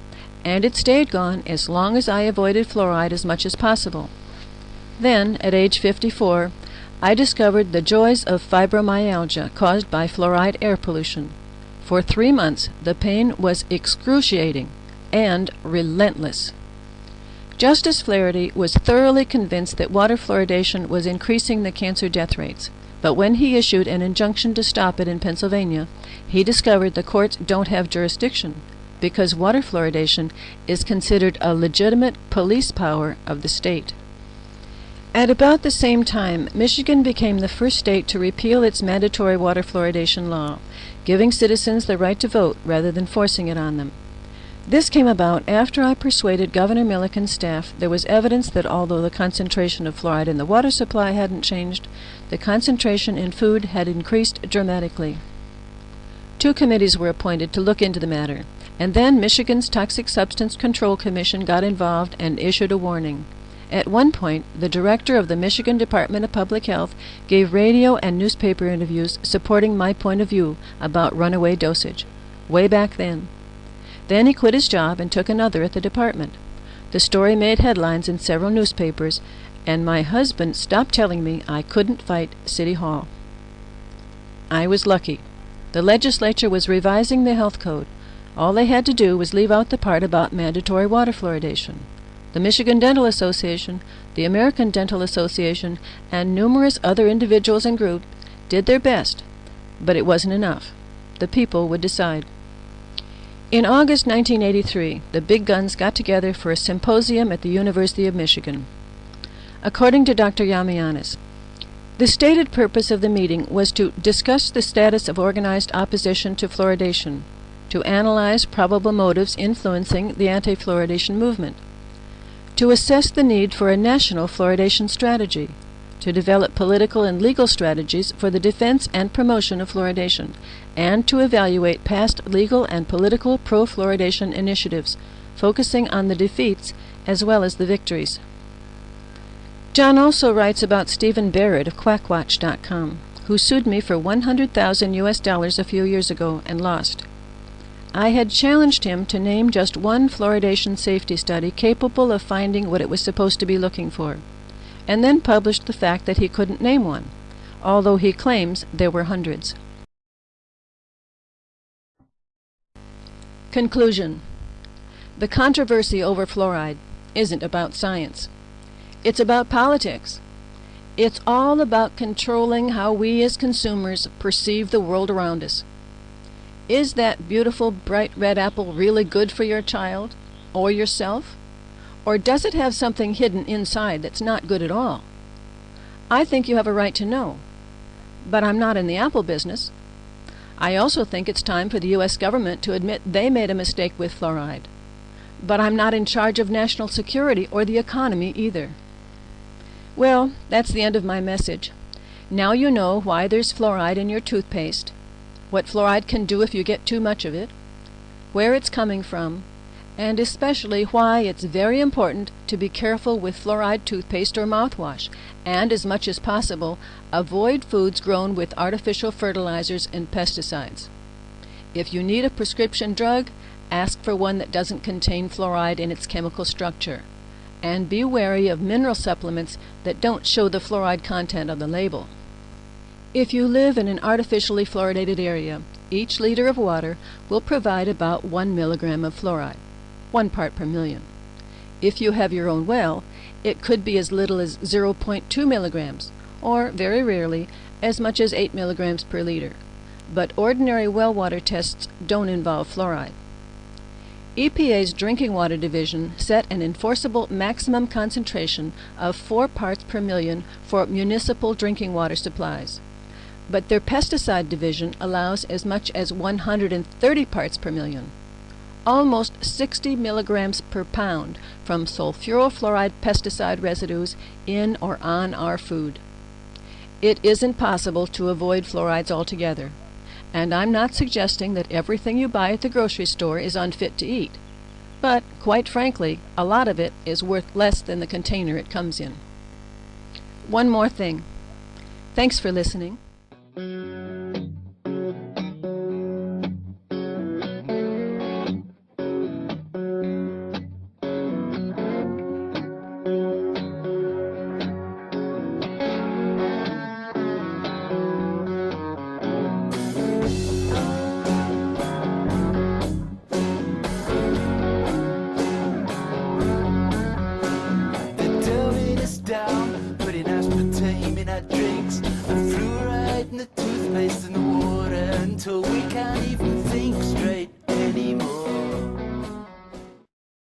And it stayed gone as long as I avoided fluoride as much as possible. Then, at age 54, I discovered the joys of fibromyalgia caused by fluoride air pollution. For 3 months, the pain was excruciating and relentless. Justice Flaherty was thoroughly convinced that water fluoridation was increasing the cancer death rates, but when he issued an injunction to stop it in Pennsylvania, he discovered the courts don't have jurisdiction, because water fluoridation is considered a legitimate police power of the state. At about the same time, Michigan became the first state to repeal its mandatory water fluoridation law, giving citizens the right to vote rather than forcing it on them. This came about after I persuaded Governor Milliken's staff there was evidence that although the concentration of fluoride in the water supply hadn't changed, the concentration in food had increased dramatically. 2 committees were appointed to look into the matter, and then Michigan's Toxic Substance Control Commission got involved and issued a warning. At one point, the director of the Michigan Department of Public Health gave radio and newspaper interviews supporting my point of view about runaway dosage, way back then. Then he quit his job and took another at the department. The story made headlines in several newspapers, and my husband stopped telling me I couldn't fight City Hall. I was lucky. The legislature was revising the health code. All they had to do was leave out the part about mandatory water fluoridation. The Michigan Dental Association, the American Dental Association, and numerous other individuals and groups did their best, but it wasn't enough. The people would decide. In August 1983, the big guns got together for a symposium at the University of Michigan. According to Dr. Yamianis, the stated purpose of the meeting was to discuss the status of organized opposition to fluoridation, to analyze probable motives influencing the anti-fluoridation movement, to assess the need for a national fluoridation strategy, to develop political and legal strategies for the defense and promotion of fluoridation, and to evaluate past legal and political pro-fluoridation initiatives, focusing on the defeats as well as the victories. John also writes about Stephen Barrett of quackwatch.com, who sued me for $100,000 a few years ago and lost. I had challenged him to name just one fluoridation safety study capable of finding what it was supposed to be looking for, and then published the fact that he couldn't name one, although he claims there were hundreds. Conclusion. The controversy over fluoride isn't about science. It's about politics. It's all about controlling how we as consumers perceive the world around us. Is that beautiful bright red apple really good for your child or yourself? Or does it have something hidden inside that's not good at all? I think you have a right to know, but I'm not in the apple business. I also think it's time for the U.S. government to admit they made a mistake with fluoride, but I'm not in charge of national security or the economy either. Well, that's the end of my message. Now you know why there's fluoride in your toothpaste, what fluoride can do if you get too much of it, where it's coming from, and especially why it's very important to be careful with fluoride toothpaste or mouthwash, and as much as possible, avoid foods grown with artificial fertilizers and pesticides. If you need a prescription drug, ask for one that doesn't contain fluoride in its chemical structure. And be wary of mineral supplements that don't show the fluoride content on the label. If you live in an artificially fluoridated area, each liter of water will provide about 1 milligram of fluoride, 1 part per million. If you have your own well, it could be as little as 0.2 milligrams, or, very rarely, as much as 8 milligrams per liter. But ordinary well water tests don't involve fluoride. EPA's Drinking Water Division set an enforceable maximum concentration of 4 parts per million for municipal drinking water supplies. But their Pesticide Division allows as much as 130 parts per million, almost 60 milligrams per pound from sulfurofluoride pesticide residues in or on our food. It isn't possible to avoid fluorides altogether. And I'm not suggesting that everything you buy at the grocery store is unfit to eat. But, quite frankly, a lot of it is worth less than the container it comes in. One more thing. Thanks for listening.
Putting aspartame in our drinks and fluoride in the toothpaste and the water until we